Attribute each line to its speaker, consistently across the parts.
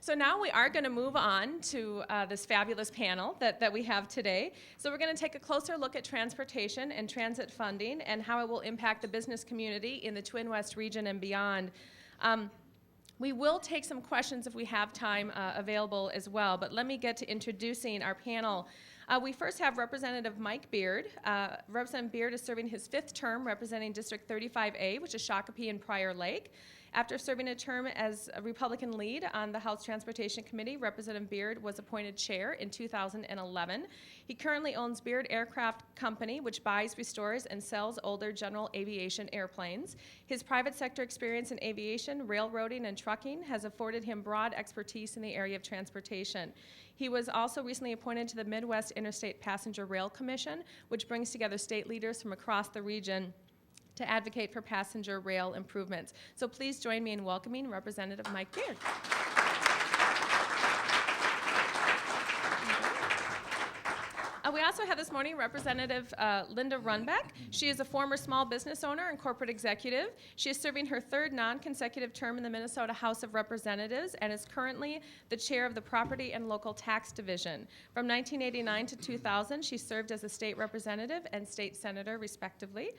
Speaker 1: So now we are going to move on to this fabulous panel that we have today. So we're going to take a closer look at transportation and transit funding and how it will impact the business community in the TwinWest region and beyond. We will take some questions if we have time available as well, but let me get to introducing our panel. We first have Representative Mike Beard. Representative Beard is serving his 5th term representing District 35A, which is Shakopee and Prior Lake. After serving a term as a Republican lead on the House Transportation Committee, Representative Beard was appointed chair in 2011. He currently owns Beard Aircraft Company, which buys, restores, and sells older general aviation airplanes. His private sector experience in aviation, railroading, and trucking has afforded him broad expertise in the area of transportation. He was also recently appointed to the Midwest Interstate Passenger Rail Commission, which brings together state leaders from across the region to advocate for passenger rail improvements. So please join me in welcoming Representative Mike Beard. We also have this morning Representative Linda Runbeck. She is a former small business owner and corporate executive. She is serving her 3rd non-consecutive term in the Minnesota House of Representatives and is currently the chair of the Property and Local Tax Division. From 1989 to 2000, she served as a state representative and state senator, respectively.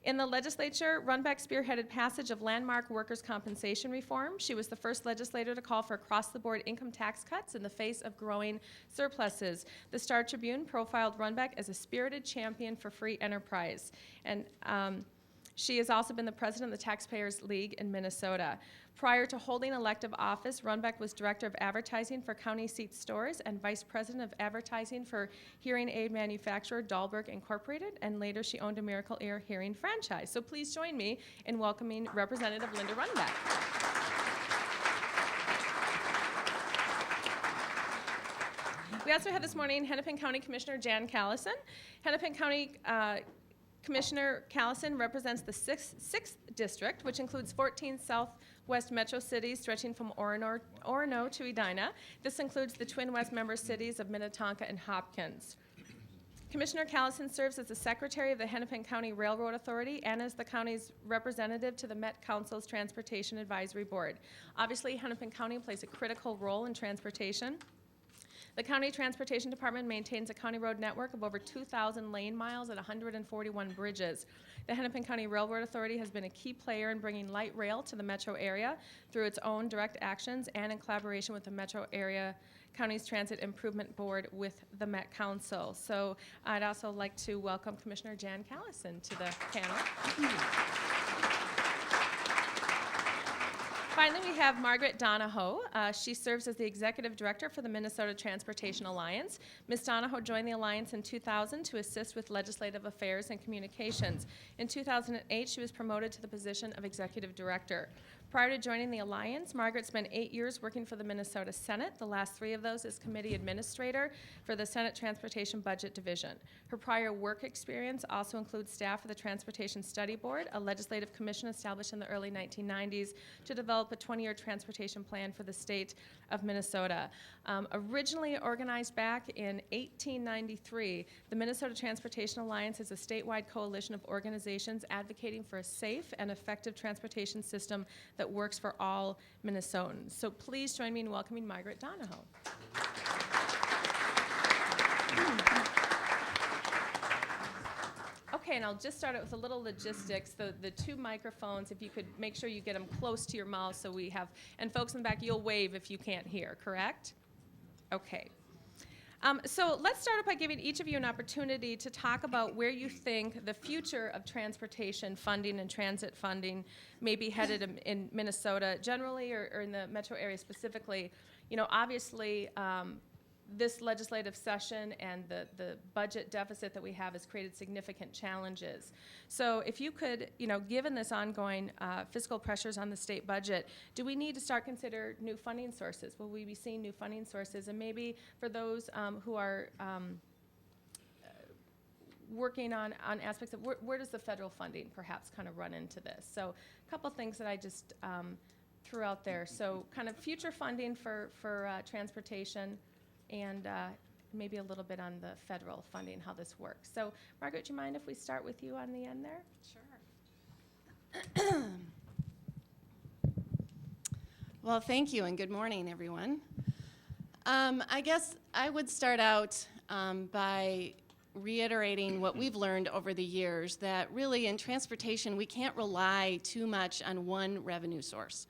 Speaker 1: In the legislature, Runbeck spearheaded passage of landmark workers' compensation reform. She was the first legislator to call for across-the-board income tax cuts in the face of growing surpluses. The Star Tribune profiled Runbeck as a spirited champion for free enterprise. And she has also been the president of the Taxpayers League in Minnesota. Prior to holding elective office, Runbeck was director of advertising for County Seat Stores and vice president of advertising for hearing aid manufacturer Dahlberg Incorporated, and later she owned a Miracle Ear hearing franchise. So please join me in welcoming Representative Linda Runbeck. We also have this morning Hennepin County Commissioner Jan Callison. Hennepin County Commissioner Callison represents the 6th District, which includes 14 Southwest metro cities stretching from Orono to Edina. This includes the TwinWest member cities of Minnetonka and Hopkins. Commissioner Callison serves as the secretary of the Hennepin County Railroad Authority and as the county's representative to the Met Council's Transportation Advisory Board. Obviously, Hennepin County plays a critical role in transportation. The County Transportation Department maintains a county road network of over 2,000 lane miles and 141 bridges. The Hennepin County Railroad Authority has been a key player in bringing light rail to the metro area through its own direct actions and in collaboration with the Metro Area County's Transit Improvement Board with the Met Council. So I'd also like to welcome Commissioner Jan Callison to the panel. Finally, we have Margaret Donahoe. She serves as the Executive Director for the Minnesota Transportation Alliance. Ms. Donahoe joined the Alliance in 2000 to assist with legislative affairs and communications. In 2008, she was promoted to the position of Executive Director. Prior to joining the Alliance, Margaret spent 8 years working for the Minnesota Senate, the last 3 of those as committee administrator for the Senate Transportation Budget Division. Her prior work experience also includes staff for the Transportation Study Board, a legislative commission established in the early 1990s to develop a 20-year transportation plan for the state of Minnesota. Originally organized back in 1893, the Minnesota Transportation Alliance is a statewide coalition of organizations advocating for a safe and effective transportation system that works for all Minnesotans. So please join me in welcoming Margaret Donahoe. Okay, and I'll just start out with a little logistics. The 2 microphones, if you could make sure you get them close to your mouth so we have, and folks in the back, you'll wave if you can't hear, correct? Okay. So let's start off by giving each of you an opportunity to talk about where you think the future of transportation funding and transit funding may be headed in Minnesota generally or in the metro area specifically. You know, obviously, this legislative session and the budget deficit that we have has created significant challenges. So if you could, you know, given this ongoing fiscal pressures on the state budget, do we need to start consider new funding sources? Will we be seeing new funding sources? And maybe for those who are working on aspects of where does the federal funding perhaps kind of run into this? So a couple things that I just threw out there. So kind of future funding for transportation, and maybe a little bit on the federal funding, how this works. So, Margaret, do you mind if we start with you on the end there?
Speaker 2: Sure. Well, thank you, and good morning, everyone. I guess I would start out by reiterating what we've learned over the years, that really in transportation, we can't rely too much on one revenue source.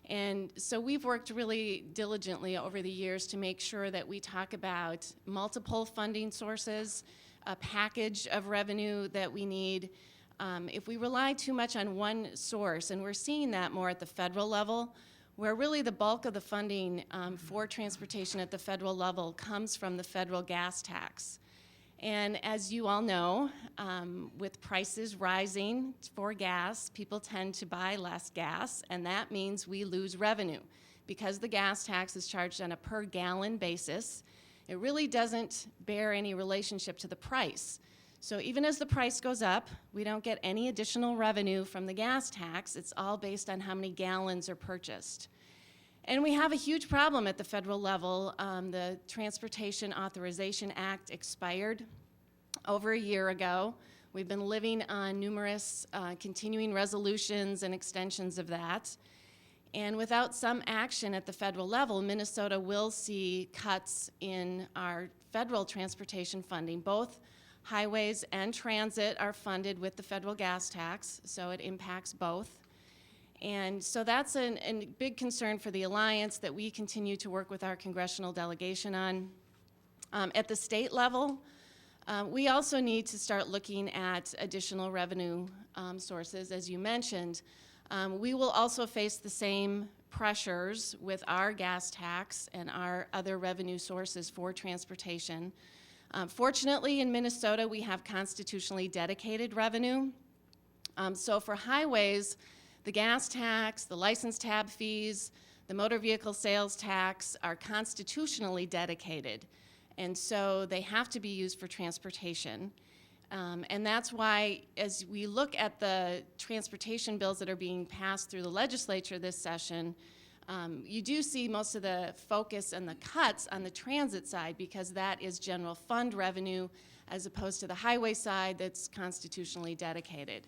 Speaker 2: And so we've worked really diligently over the years to make sure that we talk about multiple funding sources, a package of revenue that we need. If we rely too much on one source, and we're seeing that more at the federal level, where really the bulk of the funding for transportation at the federal level comes from the federal gas tax. And as you all know, with prices rising for gas, people tend to buy less gas, and that means we lose revenue. Because the gas tax is charged on a per gallon basis, it really doesn't bear any relationship to the price. So even as the price goes up, we don't get any additional revenue from the gas tax. It's all based on how many gallons are purchased. And we have a huge problem at the federal level. The Transportation Authorization Act expired over a year ago. We've been living on numerous continuing resolutions and extensions of that. And without some action at the federal level, Minnesota will see cuts in our federal transportation funding. Both highways and transit are funded with the federal gas tax, so it impacts both. And so that's a big concern for the Alliance that we continue to work with our congressional delegation on. At the state level, we also need to start looking at additional revenue sources, as you mentioned. We will also face the same pressures with our gas tax and our other revenue sources for transportation. Fortunately, in Minnesota, we have constitutionally dedicated revenue. So for highways, the gas tax, the license tab fees, the motor vehicle sales tax are constitutionally dedicated. And so they have to be used for transportation. And that's why, as we look at the transportation bills that are being passed through the legislature this session, you do see most of the focus and the cuts on the transit side, because that is general fund revenue as opposed to the highway side that's constitutionally dedicated.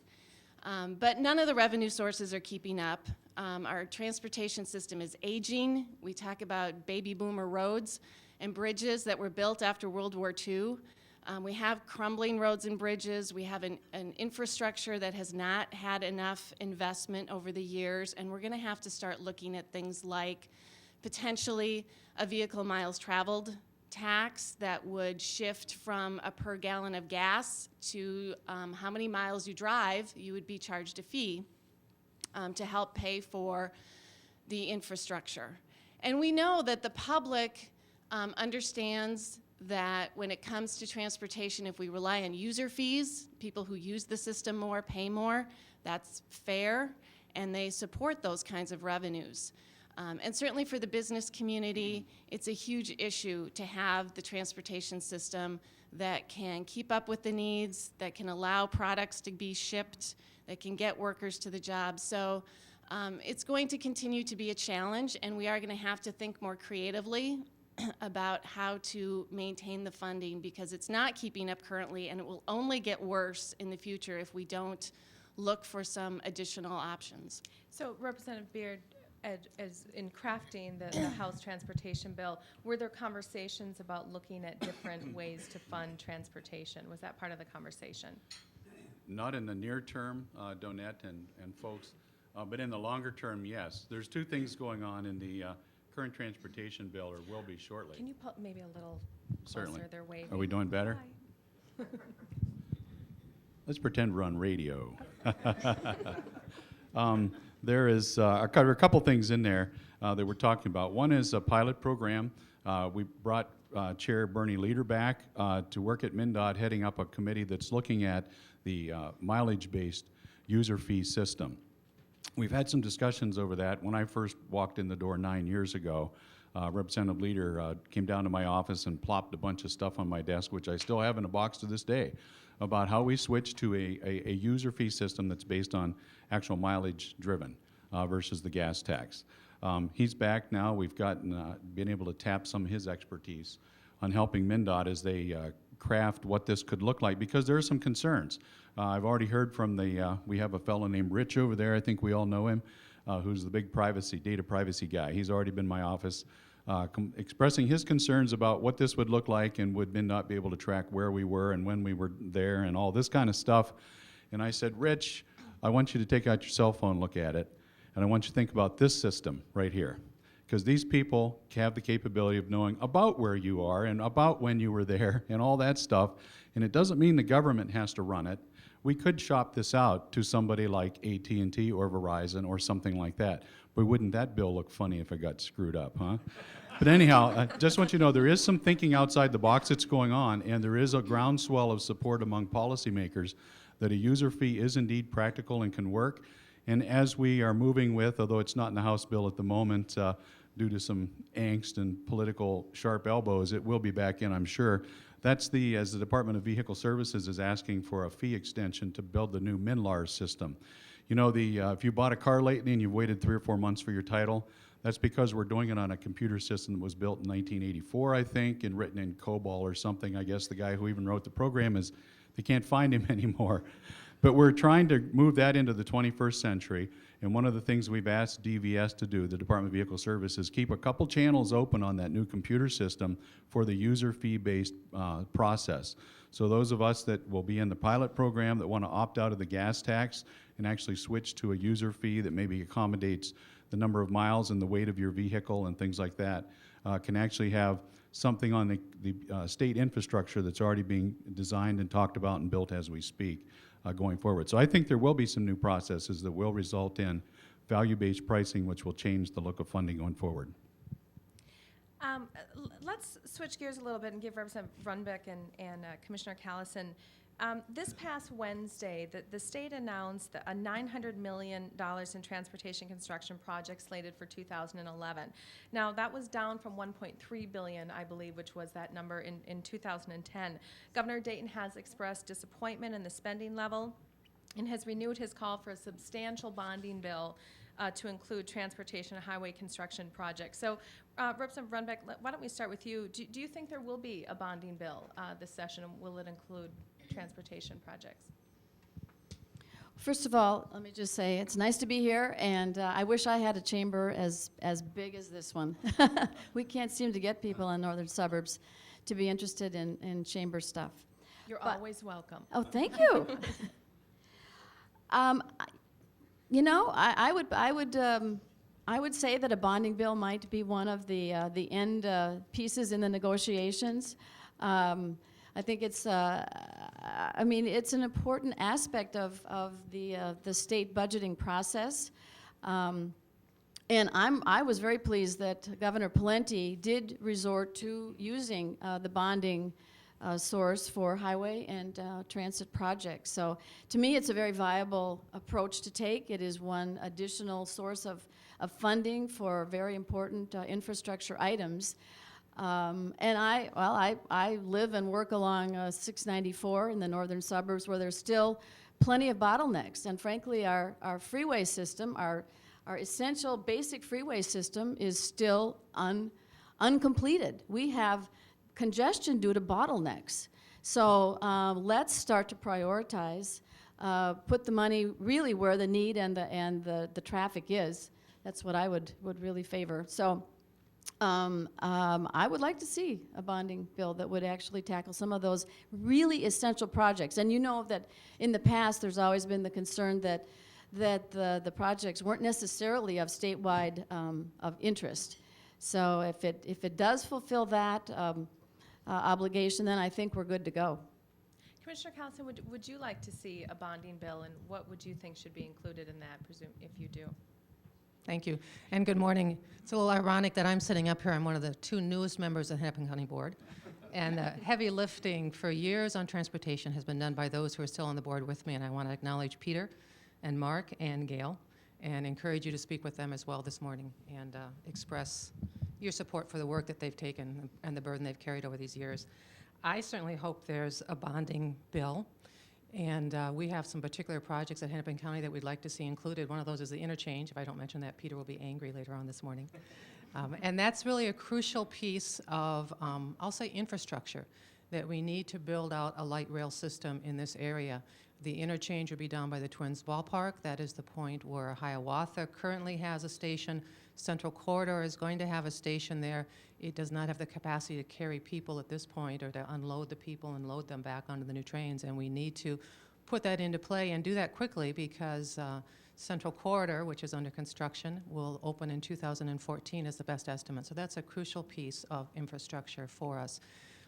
Speaker 2: But none of the revenue sources are keeping up. Our transportation system is aging. We talk about baby boomer roads and bridges that were built after World War II. We have crumbling roads and bridges. We have an infrastructure that has not had enough investment over the years, and we're going to have to start looking at things like potentially a vehicle miles traveled tax that would shift from a per gallon of gas to how many miles you drive. You would be charged a fee to help pay for the infrastructure. And we know that the public understands that when it comes to transportation, if we rely on user fees, people who use the system more pay more, that's fair, and they support those kinds of revenues. And certainly for the business community, it's a huge issue to have the transportation system that can keep up with the needs, that can allow products to be shipped, that can get workers to the job. So it's going to continue to be a challenge, and we are going to have to think more creatively about how to maintain the funding, because it's not keeping up currently, and it will only get worse in the future if we don't look for some additional options.
Speaker 1: So Representative Beard, as in crafting the House transportation bill, were there conversations about looking at different ways to fund transportation? Was that part of the conversation?
Speaker 3: Not in the near term, Donette and folks, but in the longer term, yes. There's two things going on in the current transportation bill, or will be shortly.
Speaker 1: Can you put maybe a little closer?
Speaker 3: Certainly.
Speaker 1: They're waving.
Speaker 3: Are we doing better?
Speaker 1: Hi.
Speaker 3: Let's pretend we're on radio. There is a couple things in there that we're talking about. One is a pilot program. We brought Chair Bernie Leader back to work at MnDOT, heading up a committee that's looking at the mileage-based user fee system. We've had some discussions over that. When I first walked in the door 9 years ago, Representative Leader came down to my office and plopped a bunch of stuff on my desk, which I still have in a box to this day, about how we switch to a user fee system that's based on actual mileage driven versus the gas tax. He's back now. We've been able to tap some of his expertise on helping MnDOT as they craft what this could look like, because there are some concerns. I've already heard from we have a fellow named Rich over there, I think we all know him, who's the big data privacy guy. He's already been in my office expressing his concerns about what this would look like and would not be able to track where we were and when we were there and all this kind of stuff. And I said, Rich, I want you to take out your cell phone, look at it, and I want you to think about this system right here. Because these people have the capability of knowing about where you are and about when you were there and all that stuff. And it doesn't mean the government has to run it. We could shop this out to somebody like AT&T or Verizon or something like that. But wouldn't that bill look funny if it got screwed up, huh? But anyhow, I just want you to know there is some thinking outside the box that's going on, and there is a groundswell of support among policymakers that a user fee is indeed practical and can work. And as we are moving with, although it's not in the House bill at the moment, due to some angst and political sharp elbows, it will be back in, I'm sure. That's as the Department of Vehicle Services is asking for a fee extension to build the new MNLARS system. You know, if you bought a car lately and you've waited 3 or 4 months for your title, that's because we're doing it on a computer system that was built in 1984, I think, and written in COBOL or something. I guess the guy who even wrote the program they can't find him anymore. But we're trying to move that into the 21st century, and one of the things we've asked DVS to do, the Department of Vehicle Services, keep a couple channels open on that new computer system for the user fee-based process. So those of us that will be in the pilot program that want to opt out of the gas tax and actually switch to a user fee that maybe accommodates the number of miles and the weight of your vehicle and things like that, can actually have something on the state infrastructure that's already being designed and talked about and built as we speak going forward. So I think there will be some new processes that will result in value-based pricing, which will change the look of funding going forward.
Speaker 1: Let's switch gears a little bit and give Representative Runbeck and Commissioner Callison. This past Wednesday, the state announced a $900 million in transportation construction projects slated for 2011. Now, that was down from $1.3 billion, I believe, which was that number in 2010. Governor Dayton has expressed disappointment in the spending level and has renewed his call for a substantial bonding bill to include transportation and highway construction projects. So, Representative Runbeck, why don't we start with you? Do you think there will be a bonding bill this session, and will it include transportation projects?
Speaker 4: First of all, let me just say it's nice to be here, and I wish I had a chamber as big as this one. We can't seem to get people in northern suburbs to be interested in chamber stuff.
Speaker 1: You're always welcome.
Speaker 4: Oh, thank you. You know, I would say that a bonding bill might be one of the end pieces in the negotiations. I think it's, I mean, it's an important aspect of the state budgeting process. And I was very pleased that Governor Pawlenty did resort to using the bonding source for highway and transit projects. So to me, it's a very viable approach to take. It is one additional source of funding for very important infrastructure items. And I live and work along 694 in the northern suburbs where there's still plenty of bottlenecks. And frankly, our freeway system, our essential basic freeway system is still uncompleted. We have congestion due to bottlenecks. So let's start to prioritize, put the money really where the need and the traffic is. That's what I would really favor. So I would like to see a bonding bill that would actually tackle some of those really essential projects. And you know that in the past there's always been the concern that the projects weren't necessarily of statewide of interest. So if it does fulfill that obligation, then I think we're good to go.
Speaker 1: Commissioner Callison, would you like to see a bonding bill, and what would you think should be included in that, if you do?
Speaker 5: Thank you, and good morning. It's a little ironic that I'm sitting up here. I'm one of the 2 newest members of the Hennepin County Board, and heavy lifting for years on transportation has been done by those who are still on the board with me, and I want to acknowledge Peter and Mark and Gail and encourage you to speak with them as well this morning and express your support for the work that they've taken and the burden they've carried over these years. I certainly hope there's a bonding bill, and we have some particular projects at Hennepin County that we'd like to see included. One of those is the interchange. If I don't mention that, Peter will be angry later on this morning. And that's really a crucial piece of, I'll say, infrastructure, that we need to build out a light rail system in this area. The interchange would be down by the Twins ballpark. That is the point where Hiawatha currently has a station. Central Corridor is going to have a station there. It does not have the capacity to carry people at this point or to unload the people and load them back onto the new trains, and we need to put that into play and do that quickly because Central Corridor, which is under construction, will open in 2014 is the best estimate. So that's a crucial piece of infrastructure for us.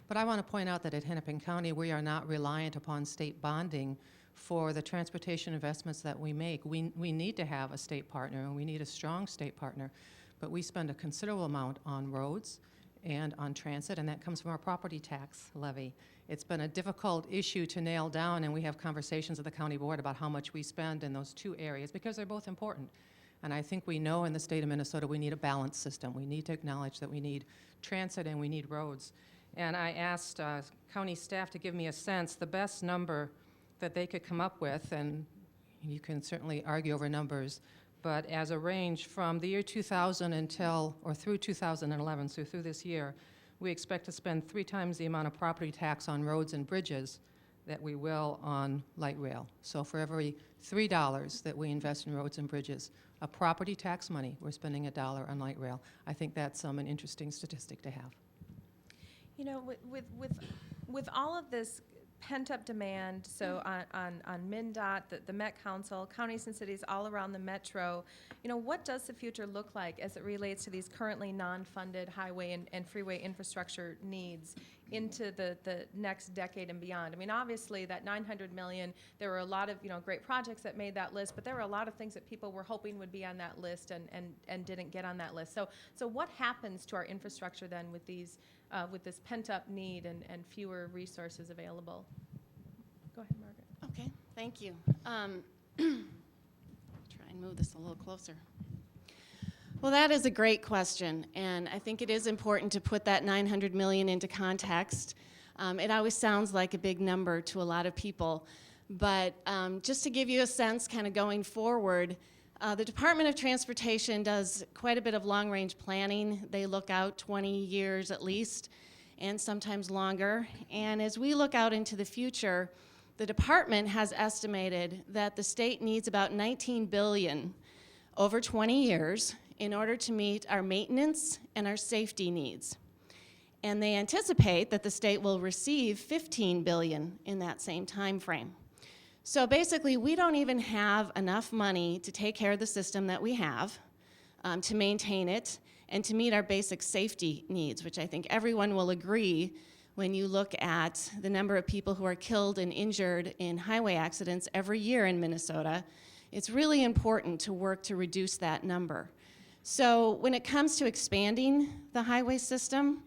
Speaker 5: But I want to point out that at Hennepin County, we are not reliant upon state bonding for the transportation investments that we make. We need to have a state partner, and we need a strong state partner, but we spend a considerable amount on roads and on transit, and that comes from our property tax levy. It's been a difficult issue to nail down, and we have conversations at the county board about how much we spend in those two areas because they're both important. And I think we know in the state of Minnesota we need a balanced system. We need to acknowledge that we need transit and we need roads. And I asked county staff to give me a sense, the best number that they could come up with, and you can certainly argue over numbers, but as a range from the year 2000 until, or through 2011, so through this year, we expect to spend 3 times the amount of property tax on roads and bridges that we will on light rail. So for every $3 that we invest in roads and bridges, a property tax money, we're spending $1 on light rail. I think that's an interesting statistic to have.
Speaker 1: You know, with all of this pent-up demand, so on MnDOT, the Met Council, counties and cities all around the metro, you know, what does the future look like as it relates to these currently non-funded highway and freeway infrastructure needs into the next decade and beyond? I mean, obviously, that $900 million, there were a lot of, you know, great projects that made that list, but there were a lot of things that people were hoping would be on that list and didn't get on that list. So what happens to our infrastructure then with these with this pent-up need and fewer resources available? Go ahead, Margaret.
Speaker 2: Okay, thank you. Try and move this a little closer. Well, that is a great question, and I think it is important to put that $900 million into context. It always sounds like a big number to a lot of people, but just to give you a sense kind of going forward, the Department of Transportation does quite a bit of long-range planning. They look out 20 years at least, and sometimes longer. And as we look out into the future, the department has estimated that the state needs about $19 billion over 20 years in order to meet our maintenance and our safety needs. And they anticipate that the state will receive $15 billion in that same time frame. So basically, we don't even have enough money to take care of the system that we have, to maintain it, and to meet our basic safety needs, which I think everyone will agree when you look at the number of people who are killed and injured in highway accidents every year in Minnesota. It's really important to work to reduce that number. So when it comes to expanding the highway system,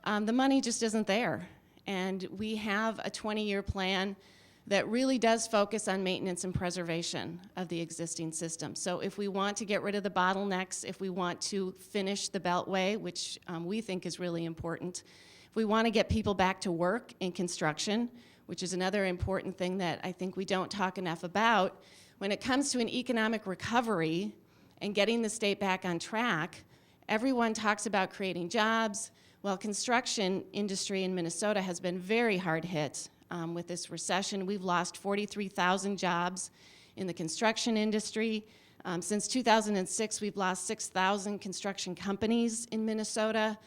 Speaker 2: the money just isn't there. And we have a 20-year plan that really does focus on maintenance and preservation of the existing system. So if we want to get rid of the bottlenecks, if we want to finish the Beltway, which we think is really important, if we want to get people back to work in construction, which is another important thing that I think we don't talk enough about, when it comes to an economic recovery and getting the state back on track, everyone talks about creating jobs. Well, construction industry in Minnesota has been very hard hit with this recession. We've lost 43,000 jobs in the construction industry. Since 2006, we've lost 6,000 construction companies in Minnesota.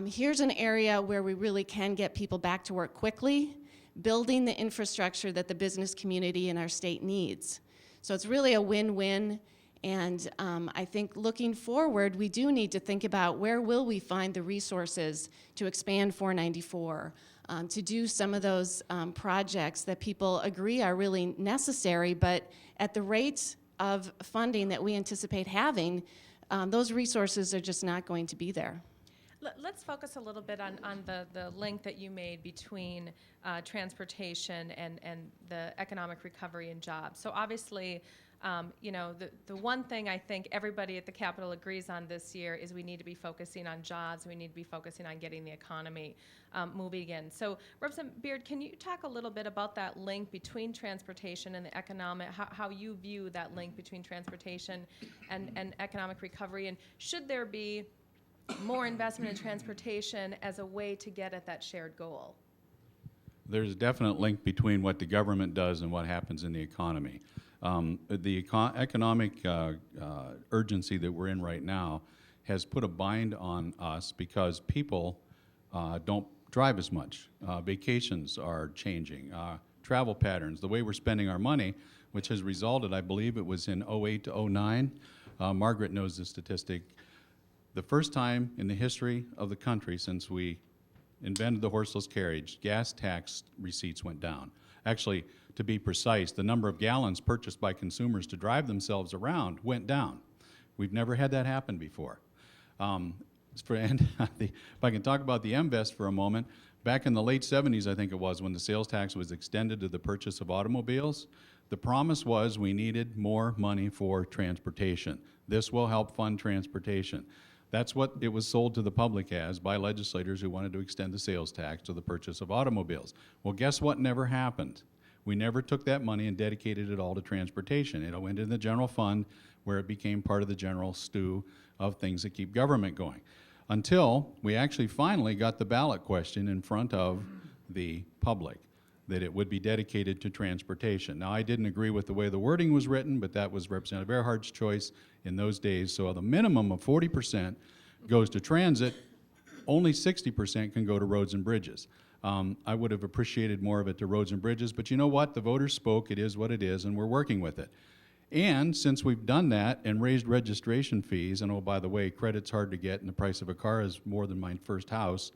Speaker 2: Here's an area where we really can get people back to work quickly, building the infrastructure that the business community in our state needs. So it's really a win-win, and I think looking forward, we do need to think about where will we find the resources to expand 494, to do some of those projects that people agree are really necessary, but at the rate of funding that we anticipate having, those resources are just not going to be there.
Speaker 1: Let's focus a little bit on the link that you made between transportation and the economic recovery and jobs. So obviously, you know, the one thing I think everybody at the Capitol agrees on this year is we need to be focusing on jobs. We need to be focusing on getting the economy moving again. So Representative Beard, can you talk a little bit about that link between transportation and the economic, how you view that link between transportation and economic recovery? And should there be more investment in transportation as a way to get at that shared goal?
Speaker 3: There's a definite link between what the government does and what happens in the economy. Economic urgency that we're in right now has put a bind on us because people don't drive as much. Vacations are changing. Travel patterns, the way we're spending our money, which has resulted, I believe it was in '08 to '09. Margaret knows the statistic. The first time in the history of the country since we invented the horseless carriage, gas tax receipts went down. Actually, to be precise, the number of gallons purchased by consumers to drive themselves around went down. We've never had that happen before. If I can talk about the MVEST for a moment, back in the late 70s, I think it was, when the sales tax was extended to the purchase of automobiles, the promise was we needed more money for transportation. This will help fund transportation. That's what it was sold to the public as by legislators who wanted to extend the sales tax to the purchase of automobiles. Well, guess what never happened? We never took that money and dedicated it all to transportation. It went in the general fund where it became part of the general stew of things that keep government going. Until we actually finally got the ballot question in front of the public, that it would be dedicated to transportation. Now, I didn't agree with the way the wording was written, but that was Representative Earhart's choice in those days. So the minimum of 40% goes to transit, only 60% can go to roads and bridges. I would have appreciated more of it to roads and bridges, but you know what? The voters spoke, it is what it is, and we're working with it. And since we've done that and raised registration fees, and oh, by the way, credit's hard to get and the price of a car is more than my first house,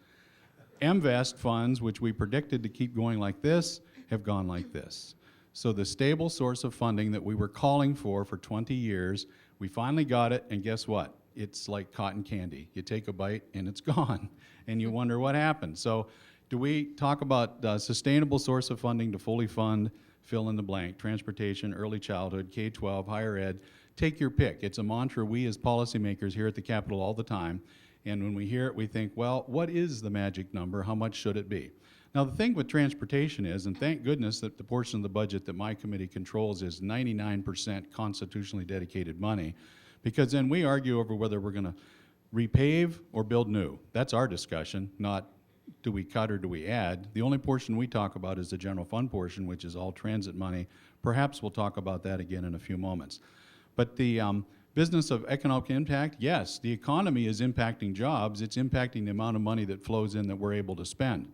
Speaker 3: MVEST funds, which we predicted to keep going like this, have gone like this. So the stable source of funding that we were calling for 20 years, we finally got it, and guess what? It's like cotton candy. You take a bite and it's gone, and you wonder what happened. So do we talk about sustainable source of funding to fully fund, fill in the blank, transportation, early childhood, K-12, higher ed? Take your pick. It's a mantra we as policymakers hear at the Capitol all the time. And when we hear it, we think, well, what is the magic number? How much should it be? Now, the thing with transportation is, and thank goodness that the portion of the budget that my committee controls is 99% constitutionally dedicated money, because then we argue over whether we're going to repave or build new. That's our discussion, not do we cut or do we add. The only portion we talk about is the general fund portion, which is all transit money. Perhaps we'll talk about that again in a few moments. But the business of economic impact, yes, the economy is impacting jobs. It's impacting the amount of money that flows in that we're able to spend.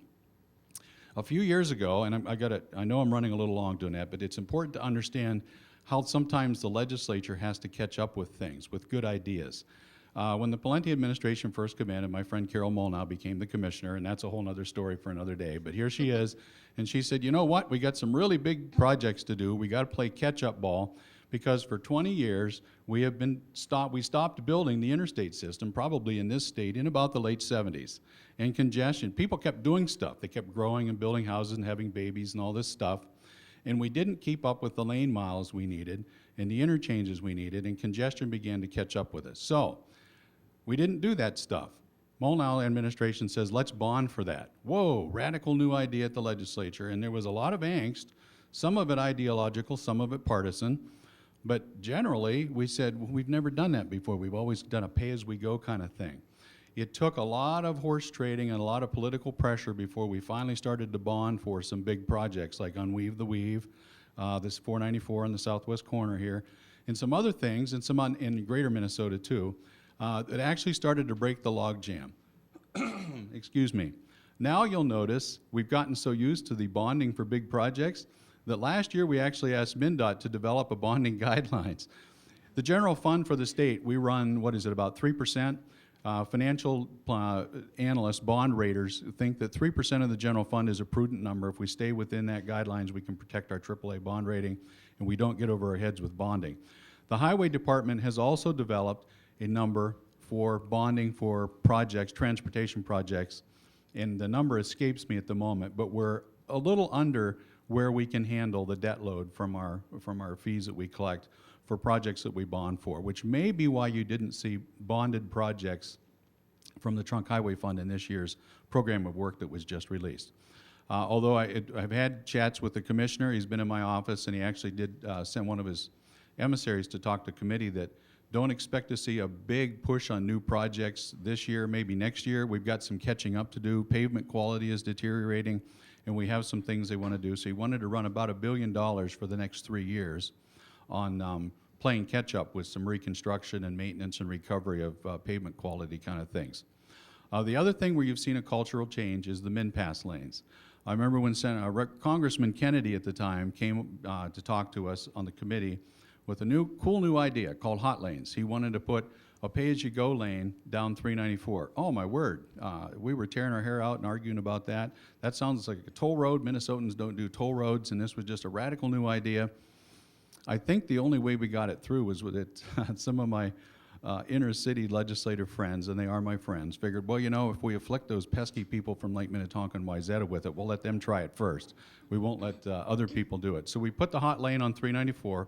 Speaker 3: A few years ago, and I know I'm running a little long doing that, but it's important to understand how sometimes the legislature has to catch up with things, with good ideas. When the Palenti administration first came in, and my friend Carol Molnow became the commissioner, and that's a whole other story for another day, but here she is, and she said, you know what, we got some really big projects to do. We got to play catch-up ball, because for 20 years, we stopped building the interstate system, probably in this state, in about the late 70s. And congestion, people kept doing stuff. They kept growing and building houses and having babies and all this stuff. And we didn't keep up with the lane miles we needed and the interchanges we needed, and congestion began to catch up with us. So we didn't do that stuff. Molnow administration says, let's bond for that. Whoa, radical new idea at the legislature. And there was a lot of angst, some of it ideological, some of it partisan. But generally, we said, well, we've never done that before. We've always done a pay-as-we-go kind of thing. It took a lot of horse trading and a lot of political pressure before we finally started to bond for some big projects like Unweave the Weave, this 494 in the southwest corner here, and some other things, and some in greater Minnesota too, that actually started to break the log jam. Excuse me. Now you'll notice we've gotten so used to the bonding for big projects that last year we actually asked MnDOT to develop a bonding guidelines. The general fund for the state, we run, about 3%? Financial analysts, bond raters, think that 3% of the general fund is a prudent number. If we stay within that guidelines, we can protect our AAA bond rating, and we don't get over our heads with bonding. The Highway Department has also developed a number for bonding for projects, transportation projects, and the number escapes me at the moment, but we're a little under where we can handle the debt load from our fees that we collect for projects that we bond for, which may be why you didn't see bonded projects from the Trunk Highway Fund in this year's program of work that was just released. Although I've had chats with the commissioner, he's been in my office, and he actually did send one of his emissaries to talk to committee that don't expect to see a big push on new projects this year, maybe next year. We've got some catching up to do. Pavement quality is deteriorating, and we have some things they want to do. So he wanted to run about $1 billion for the next 3 years on playing catch up with some reconstruction and maintenance and recovery of pavement quality kind of things. The other thing where you've seen a cultural change is the min-pass lanes. I remember when Congressman Kennedy at the time came to talk to us on the committee with a cool new idea called hot lanes. He wanted to put a pay-as-you-go lane down 394. Oh my word, we were tearing our hair out and arguing about that. That sounds like a toll road. Minnesotans don't do toll roads, and this was just a radical new idea. I think the only way we got it through was with it. Some of my inner city legislative friends, and they are my friends, figured, well, you know, if we afflict those pesky people from Lake Minnetonka and Wayzata with it, we'll let them try it first. We won't let other people do it. So we put the hot lane on 394.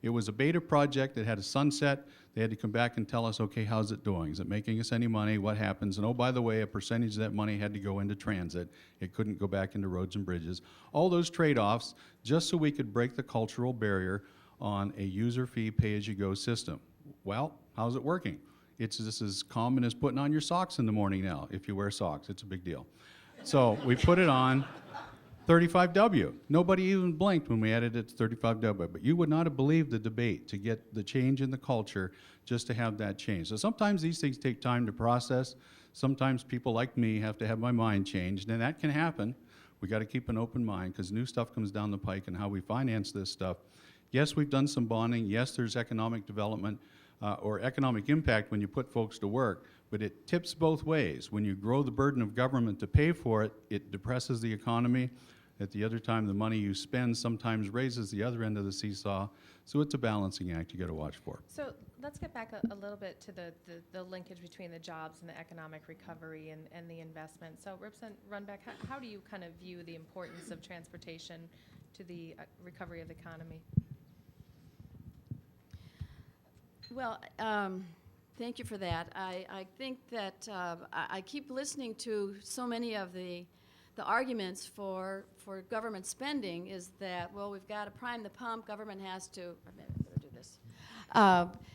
Speaker 3: It was a beta project that had a sunset. They had to come back and tell us, okay, how's it doing? Is it making us any money? What happens? And oh, by the way, a percentage of that money had to go into transit. It couldn't go back into roads and bridges. All those trade-offs just so we could break the cultural barrier on a user fee pay-as-you-go system. Well, how's it working? It's just as common as putting on your socks in the morning now. If you wear socks, it's a big deal. So we put it on 35W. Nobody even blinked when we added it to 35W, but you would not have believed the debate to get the change in the culture just to have that change. So sometimes these things take time to process. Sometimes people like me have to have my mind changed, and that can happen. We got to keep an open mind because new stuff comes down the pike and how we finance this stuff. Yes, we've done some bonding. Yes, there's economic development or economic impact when you put folks to work, but it tips both ways. When you grow the burden of government to pay for it, it depresses the economy. At the other time, the money you spend sometimes raises the other end of the seesaw. So it's a balancing act you got to watch for.
Speaker 1: So let's get back a little bit to the linkage between the jobs and the economic recovery and the investment. So Representative Runbeck, how do you kind of view the importance of transportation to the recovery of the economy?
Speaker 4: Well, thank you for that. I think that I keep listening to so many of the arguments for government spending is that, well, we've got to prime the pump, government has to, or maybe I better do this,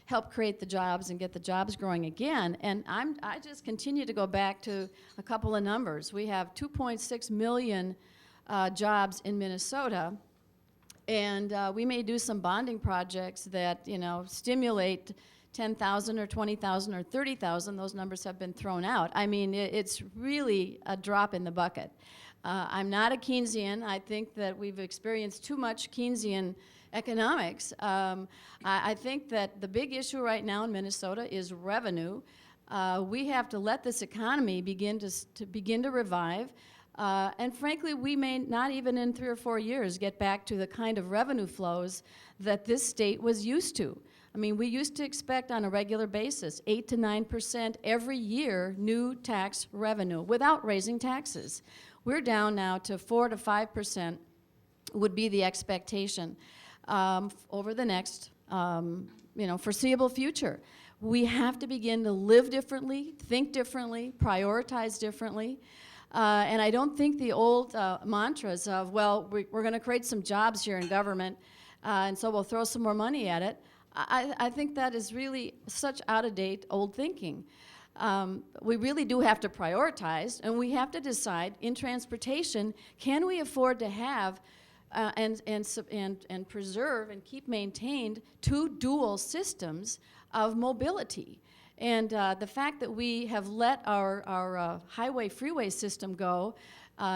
Speaker 4: help create the jobs and get the jobs growing again. And I just continue to go back to a couple of numbers. We have 2.6 million jobs in Minnesota, and we may do some bonding projects that, you know, stimulate 10,000 or 20,000 or 30,000. Those numbers have been thrown out. I mean, it's really a drop in the bucket. I'm not a Keynesian. I think that we've experienced too much Keynesian economics. I think that the big issue right now in Minnesota is revenue. We have to let this economy begin to revive. And frankly, we may not even in 3 or 4 years get back to the kind of revenue flows that this state was used to. I mean, we used to expect on a regular basis 8 to 9% every year new tax revenue without raising taxes. We're down now to 4 to 5% would be the expectation over the next foreseeable future. We have to begin to live differently, think differently, prioritize differently. And I don't think the old mantras of, well, we're going to create some jobs here in government, and so we'll throw some more money at it. I think that is really such out-of-date old thinking. We really do have to prioritize, and we have to decide in transportation, can we afford to have and preserve and keep maintained 2 dual systems of mobility? And the fact that we have let our highway-freeway system go,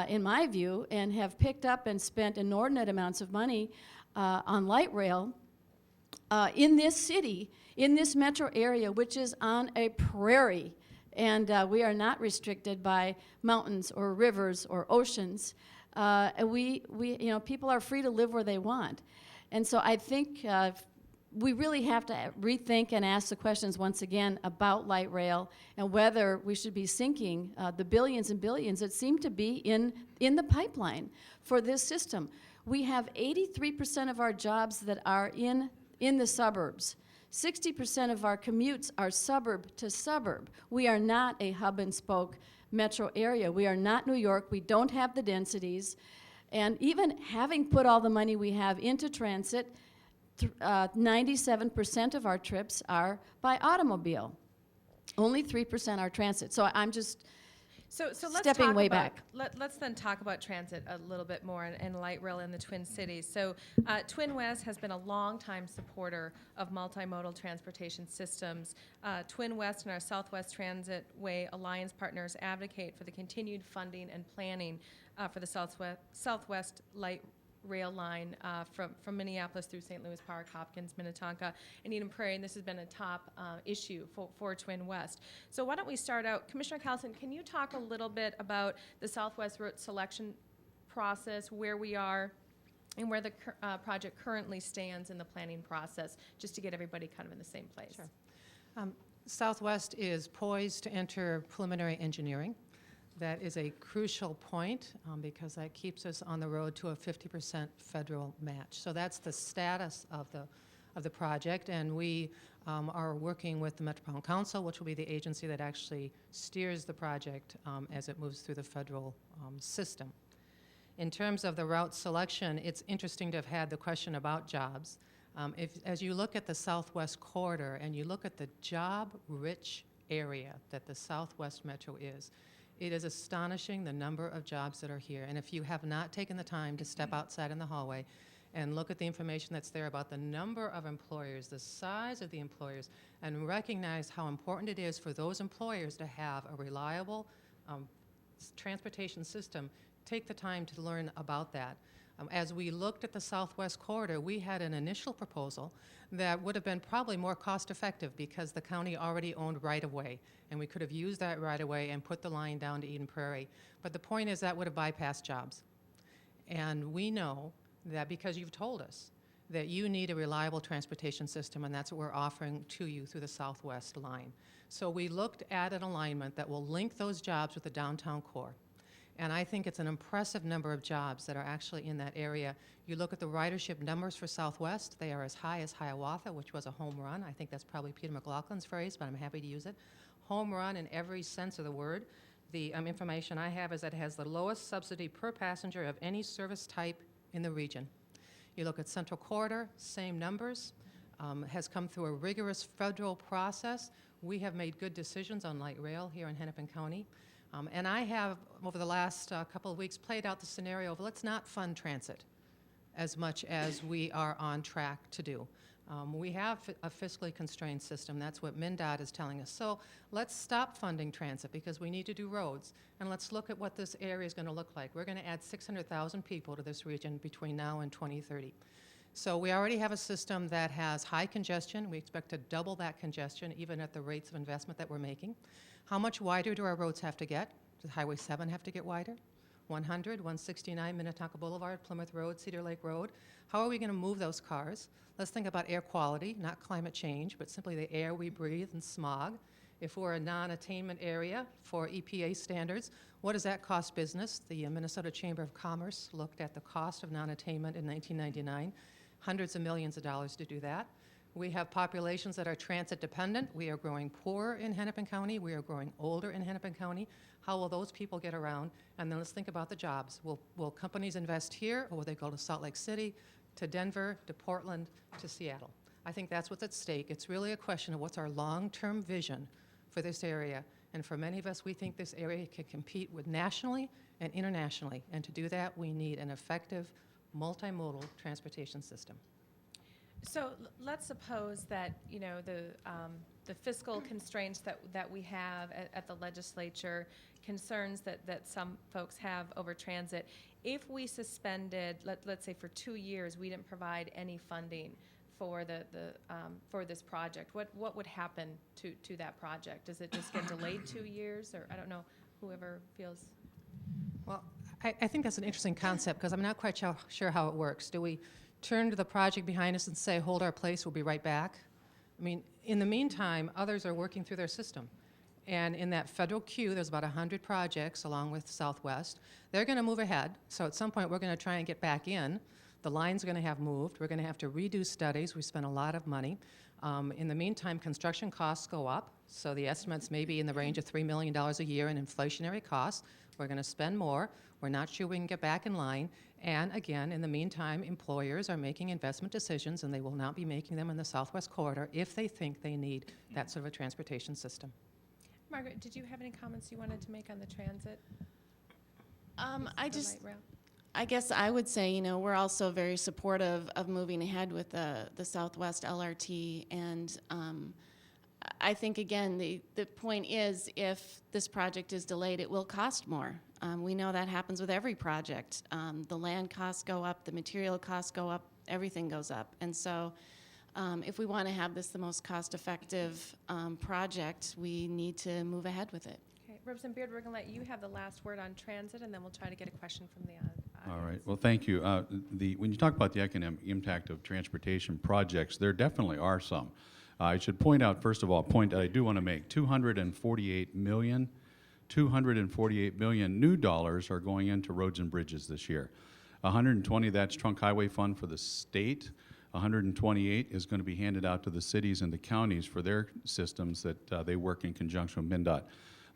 Speaker 4: in my view, and have picked up and spent inordinate amounts of money on light rail in this city, in this metro area, which is on a prairie, and we are not restricted by mountains or rivers or oceans. And people are free to live where they want. And so I think we really have to rethink and ask the questions once again about light rail and whether we should be sinking the billions and billions that seem to be in the pipeline for this system. We have 83% of our jobs that are in the suburbs. 60% of our commutes are suburb to suburb. We are not a hub and spoke metro area. We are not New York. We don't have the densities. And even having put all the money we have into transit, 97% of our trips are by automobile. Only 3% are transit. So
Speaker 1: So let's
Speaker 4: stepping
Speaker 1: talk
Speaker 4: way
Speaker 1: about,
Speaker 4: back.
Speaker 1: Let's then talk about transit a little bit more and light rail in the Twin Cities. So TwinWest has been a longtime supporter of multimodal transportation systems. TwinWest and our Southwest Transit Way Alliance partners advocate for the continued funding and planning for the Southwest Light Rail line from Minneapolis through St. Louis Park, Hopkins, Minnetonka, and Eden Prairie, and this has been a top issue for TwinWest. So why don't we start out, Commissioner Callison, can you talk a little bit about the Southwest route selection process, where we are, and where the project currently stands in the planning process, just to get everybody kind of in the same place?
Speaker 5: Sure. Southwest is poised to enter preliminary engineering. That is a crucial point because that keeps us on the road to a 50% federal match. So that's the status of the project, and we are working with the Metropolitan Council, which will be the agency that actually steers the project as it moves through the federal system. In terms of the route selection, it's interesting to have had the question about jobs. As you look at the Southwest corridor and you look at the job-rich area that the Southwest Metro is, it is astonishing the number of jobs that are here. And if you have not taken the time to step outside in the hallway and look at the information that's there about the number of employers, the size of the employers, and recognize how important it is for those employers to have a reliable transportation system, take the time to learn about that. As we looked at the Southwest corridor, we had an initial proposal that would have been probably more cost-effective because the county already owned right-of-way, and we could have used that right-of-way and put the line down to Eden Prairie. But the point is that would have bypassed jobs. And we know that because you've told us that you need a reliable transportation system, and that's what we're offering to you through the Southwest line. So we looked at an alignment that will link those jobs with the downtown core. And I think it's an impressive number of jobs that are actually in that area. You look at the ridership numbers for Southwest, they are as high as Hiawatha, which was a home run. I think that's probably Peter McLaughlin's phrase, but I'm happy to use it. Home run in every sense of the word. The information I have is that it has the lowest subsidy per passenger of any service type in the region. You look at Central Corridor, same numbers, has come through a rigorous federal process. We have made good decisions on light rail here in Hennepin County. And I have, over the last couple of weeks, played out the scenario of let's not fund transit as much as we are on track to do. We have a fiscally constrained system. That's what MnDOT is telling us. So let's stop funding transit because we need to do roads. And let's look at what this area is going to look like. We're going to add 600,000 people to this region between now and 2030. So we already have a system that has high congestion. We expect to double that congestion even at the rates of investment that we're making. How much wider do our roads have to get? Does Highway 7 have to get wider? 100, 169, Minnetonka Boulevard, Plymouth Road, Cedar Lake Road. How are we going to move those cars? Let's think about air quality, not climate change, but simply the air we breathe and smog. If we're a non-attainment area for EPA standards, what does that cost business? The Minnesota Chamber of Commerce looked at the cost of non-attainment in 1999, hundreds of millions of dollars to do that. We have populations that are transit dependent. We are growing poorer in Hennepin County. We are growing older in Hennepin County. How will those people get around? And then let's think about the jobs. Will companies invest here, or will they go to Salt Lake City, to Denver, to Portland, to Seattle? I think that's what's at stake. It's really a question of what's our long-term vision for this area. And for many of us, we think this area can compete with nationally and internationally. And to do that, we need an effective multimodal transportation system.
Speaker 1: So let's suppose that, you know, the fiscal constraints that we have at the legislature, concerns that some folks have over transit. If we suspended, let's say for 2 years, we didn't provide any funding for for this project, what would happen to that project? Does it just get delayed 2 years, or I don't know, whoever feels?
Speaker 5: Well, I think that's an interesting concept because I'm not quite sure how it works. Do we turn to the project behind us and say, hold our place, we'll be right back? I mean, in the meantime, others are working through their system. And in that federal queue, there's about 100 projects along with Southwest. They're going to move ahead. So at some point, we're going to try and get back in. The line's going to have moved. We're going to have to redo studies. We spent a lot of money. In the meantime, construction costs go up. So the estimates may be in the range of $3 million a year in inflationary costs. We're going to spend more. We're not sure we can get back in line. And again, in the meantime, employers are making investment decisions, and they will not be making them in the Southwest Corridor if they think they need that sort of a transportation system.
Speaker 1: Margaret, did you have any comments you wanted to make on the transit?
Speaker 2: I
Speaker 1: the
Speaker 2: just,
Speaker 1: light rail?
Speaker 2: I guess I would say, you know, we're also very supportive of moving ahead with the Southwest LRT, and I think, again, the point is, if this project is delayed, it will cost more. We know that happens with every project. The land costs go up, the material costs go up, everything goes up. And so if we want to have this the most cost-effective project, we need to move ahead with it.
Speaker 1: Okay, Representative Beard, we're going to let you have the last word on transit, and then we'll try to get a question from the audience.
Speaker 3: All right. Well, thank you. When you talk about the economic impact of transportation projects, there definitely are some. I should point out, first of all, a point that I do want to make. 248 million new dollars are going into roads and bridges this year. 120, that's trunk highway fund for the state. 128 is going to be handed out to the cities and the counties for their systems that they work in conjunction with MnDOT.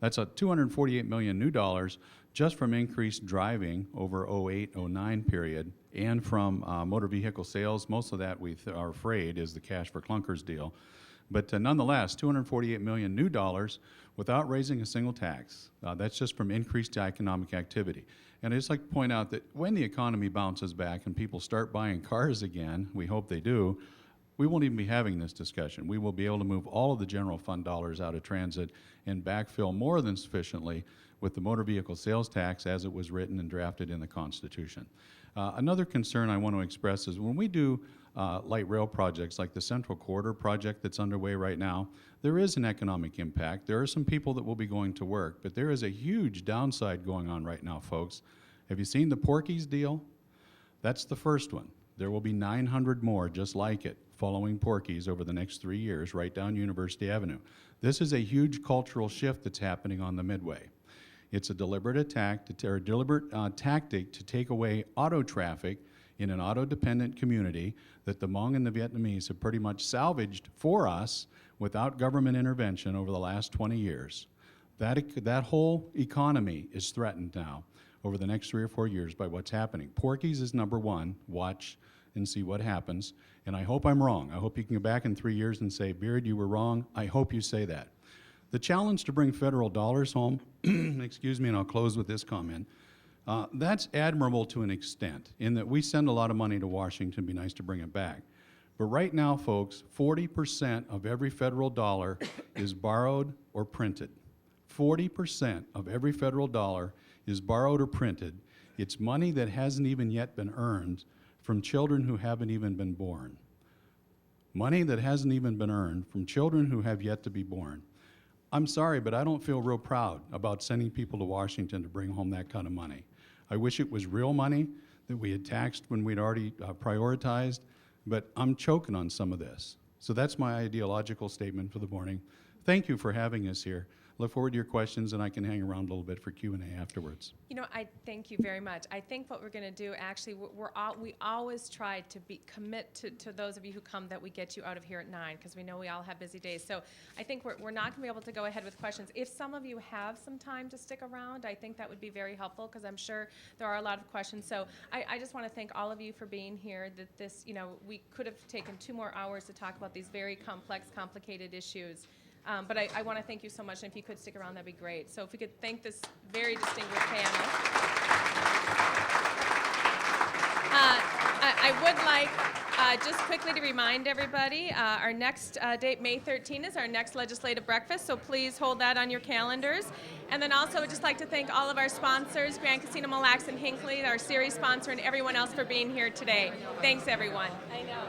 Speaker 3: That's a 248 million new dollars just from increased driving over 08-09 period, and from motor vehicle sales. Most of that, we are afraid, is the cash for clunkers deal. But nonetheless, 248 million new dollars without raising a single tax. That's just from increased economic activity. And I just like to point out that when the economy bounces back and people start buying cars again, we hope they do, we won't even be having this discussion. We will be able to move all of the general fund dollars out of transit and backfill more than sufficiently with the motor vehicle sales tax as it was written and drafted in the Constitution. Another concern I want to express is when we do light rail projects like the Central Corridor project that's underway right now, there is an economic impact. There are some people that will be going to work, but there is a huge downside going on right now, folks. Have you seen the Porky's deal? That's the first one. There will be 900 more just like it following Porky's over the next 3 years right down University Avenue. This is a huge cultural shift that's happening on the Midway. It's a deliberate attack or deliberate tactic to take away auto traffic in an auto-dependent community that the Hmong and the Vietnamese have pretty much salvaged for us without government intervention over the last 20 years. That whole economy is threatened now over the next 3 or 4 years by what's happening. Porky's is number one. Watch and see what happens. And I hope I'm wrong. I hope you can go back in 3 years and say, Beard, you were wrong. I hope you say that. The challenge to bring federal dollars home, excuse me, and I'll close with this comment, that's admirable to an extent in that we send a lot of money to Washington. It'd be nice to bring it back. But right now, folks, 40% of every federal dollar is borrowed or printed. 40% of every federal dollar is borrowed or printed. It's money that hasn't even yet been earned from children who haven't even been born. Money that hasn't even been earned from children who have yet to be born. I'm sorry, but I don't feel real proud about sending people to Washington to bring home that kind of money. I wish it was real money that we had taxed when we'd already prioritized, but I'm choking on some of this. So that's my ideological statement for the morning. Thank you for having us here. Look forward to your questions, and I can hang around a little bit for Q&A afterwards.
Speaker 1: You know, I thank you very much. I think what we're going to do, actually, we always try to commit to those of you who come that we get you out of here at 9, because we know we all have busy days. So I think we're not going to be able to go ahead with questions. If some of you have some time to stick around, I think that would be very helpful, because I'm sure there are a lot of questions. So I just want to thank all of you for being here. That this, you know, we could have taken 2 more hours to talk about these very complex, complicated issues. But I want to thank you so much, and if you could stick around, that'd be great. So if we could thank this very distinguished panel. I would like just quickly to remind everybody, our next date, May 13, is our next legislative breakfast, so please hold that on your calendars. And then also, I'd just like to thank all of our sponsors, Grand Casino Mille Lacs and Hinckley, our series sponsor, and everyone else for being here today. Thanks, everyone. I know.